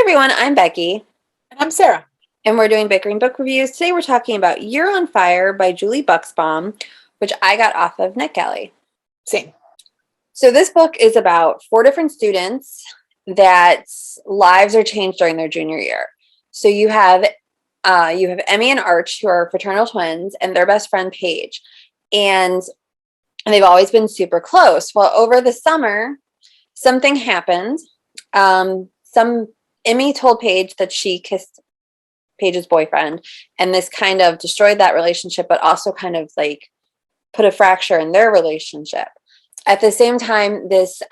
everyone, I'm Becky. And I'm Sarah. And we're doing Bickering Book Reviews. Today we're talking about You're on Fire by Julie Buxbaum, which I got off of NetGalley. Same. So this book is about 4 different students that lives are changed during their junior year. So you have Emmy and Arch, who are fraternal twins, and their best friend Paige. And they've always been super close. Well, over the summer, something happened. Emmy told Paige that she kissed Paige's boyfriend, and this kind of destroyed that relationship, but also kind of like put a fracture in their relationship. At the same time, this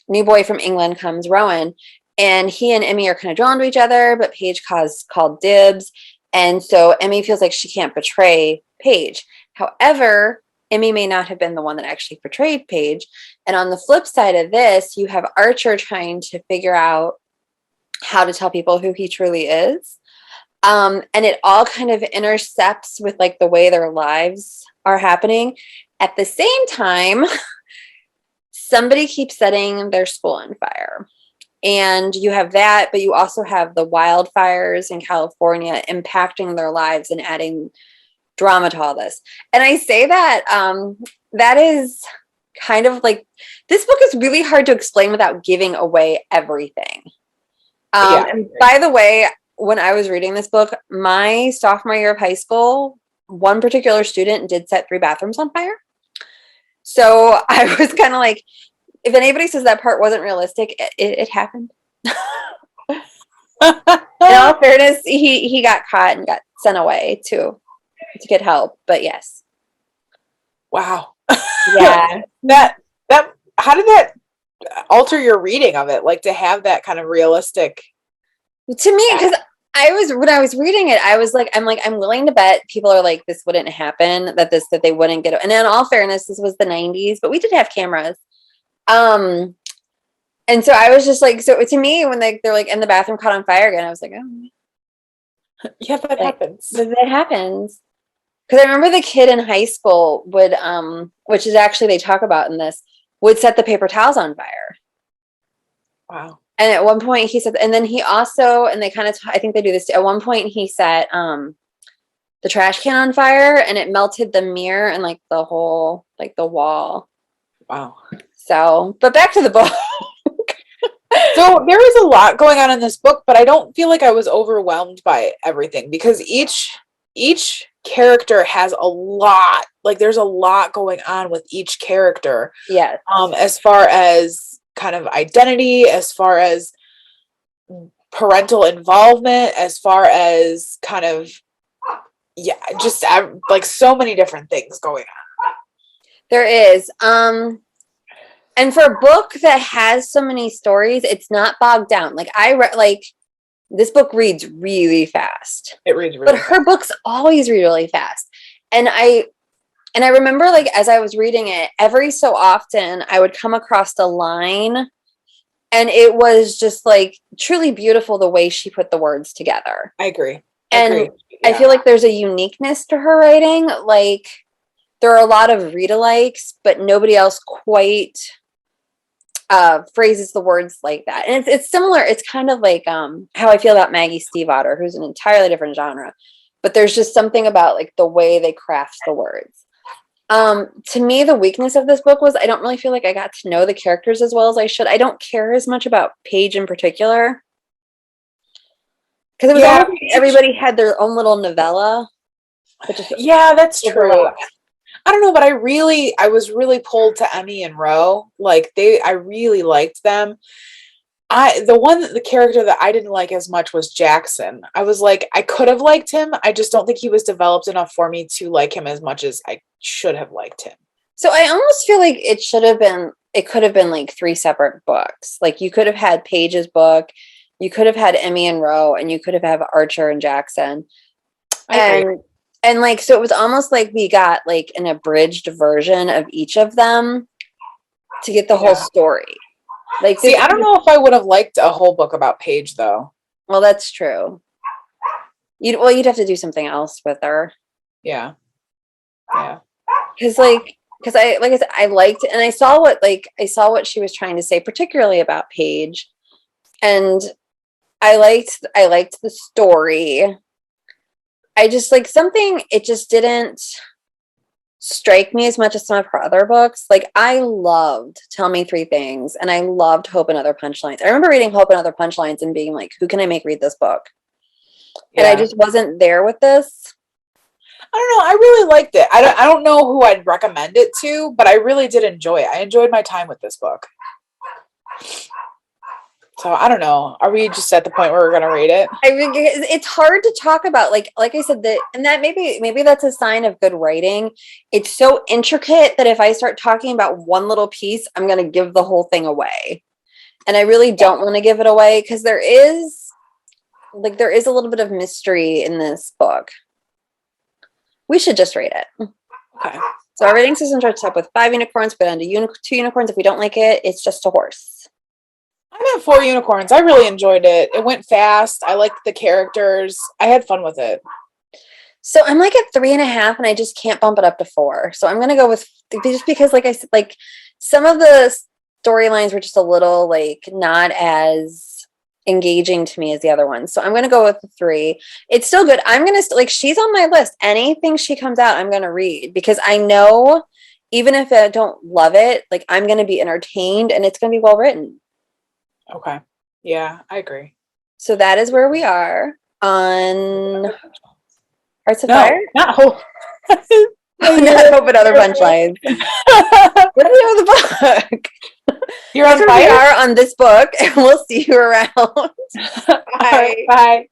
new boy from England comes, Rowan, and he and Emmy are kind of drawn to each other, but Paige called dibs. And so Emmy feels like she can't betray Paige. However, Emmy may not have been the one that actually betrayed Paige. And on the flip side of this, you have Archer trying to figure out how to tell people who he truly is. And it all kind of intercepts with like the way their lives are happening. At the same time, somebody keeps setting their school on fire. And you have that, but you also have the wildfires in California impacting their lives and adding drama to all this. And I say that that is kind of like, this book is really hard to explain without giving away everything. And by the way, when I was reading this book, my sophomore year of high school, one particular student did set 3 bathrooms on fire. So I was kind of like, if anybody says that part wasn't realistic, it happened. In all fairness, he got caught and got sent away to get help. But yes. Wow. Yeah. How did that alter your reading of it? Like to have that kind of realistic. To me, because when I was reading it, I'm willing to bet people are like, this wouldn't happen, that they wouldn't get it. And in all fairness, this was the 90s, but we did have cameras. And so I was just like, so to me, when they're like in the bathroom caught on fire again, I was like, oh yeah, that happens. That happens. Because I remember the kid in high school would, which is actually they talk about in this, would set the paper towels on fire. Wow. And at one point he said, and then he also, and they kind of, I think they do this too. At one point he set the trash can on fire, and it melted the mirror and like the whole, like the wall. Wow. So, but back to the book. So there is a lot going on in this book, but I don't feel like I was overwhelmed by everything because each character has a lot, like there's a lot going on with each character. Yes. As far as kind of identity, as far as parental involvement, as far as kind of, just like so many different things going on. There is. And for a book that has so many stories, it's not bogged down. Like this book reads really fast. It reads really fast. But her books always read really fast. And I remember, like, as I was reading it, every so often I would come across a line, and it was just like truly beautiful the way she put the words together. I agree. And I feel like there's a uniqueness to her writing. Like, there are a lot of read-alikes, but nobody else quite phrases the words like that. And it's similar. It's kind of like how I feel about Maggie Stiefvater, who's an entirely different genre. But there's just something about like the way they craft the words. To me, the weakness of this book was I don't really feel like I got to know the characters as well as I should. I don't care as much about Paige in particular. Because it was almost like everybody had their own little novella. That's true. I don't know, but I was really pulled to Emmy and Ro. Like I really liked them. The character that I didn't like as much was Jackson. I was like, I could have liked him. I just don't think he was developed enough for me to like him as much as I should have liked him. So I almost feel like it could have been like 3 separate books. Like you could have had Paige's book, you could have had Emmy and Ro, and you could have had Archer and Jackson. And like, so it was almost like we got like an abridged version of each of them to get the whole story. Like, see, I don't know if I would have liked a whole book about Paige though. Well, that's true. You'd have to do something else with her. Yeah. Because I said, I liked it, and I saw what she was trying to say, particularly about Paige. And I liked the story. I just like something, it just didn't strike me as much as some of her other books. Like I loved Tell Me Three Things and I loved Hope and Other Punchlines. I remember reading Hope and Other Punchlines and being like, who can I make read this book? And I just wasn't there with this. I don't know. I really liked it. I don't know who I'd recommend it to, but I really did enjoy it. I enjoyed my time with this book. So I don't know. Are we just at the point where we're gonna rate it? I mean, it's hard to talk about. Like I said, that and that maybe that's a sign of good writing. It's so intricate that if I start talking about one little piece, I'm gonna give the whole thing away. And I really don't want to give it away because there is a little bit of mystery in this book. We should just rate it. Okay. So our rating system starts up with 5 unicorns, but down to 2 unicorns. If we don't like it, it's just a horse. I'm at 4 unicorns. I really enjoyed it. It went fast. I liked the characters. I had fun with it. So I'm like at 3.5 and I just can't bump it up to 4. So I'm going to go with, just because like I said, like some of the storylines were just a little like not as engaging to me as the other ones. So I'm going to go with 3. It's still good. I'm going to like, she's on my list. Anything she comes out, I'm going to read because I know even if I don't love it, like I'm going to be entertained and it's going to be well written. Okay. Yeah, I agree. So that is where we are on Hearts of Fire. Not Hope. Not Hope and Other Punchlines. What do you know the book? You're on fire? We are on this book, and we'll see you around. Bye. Bye.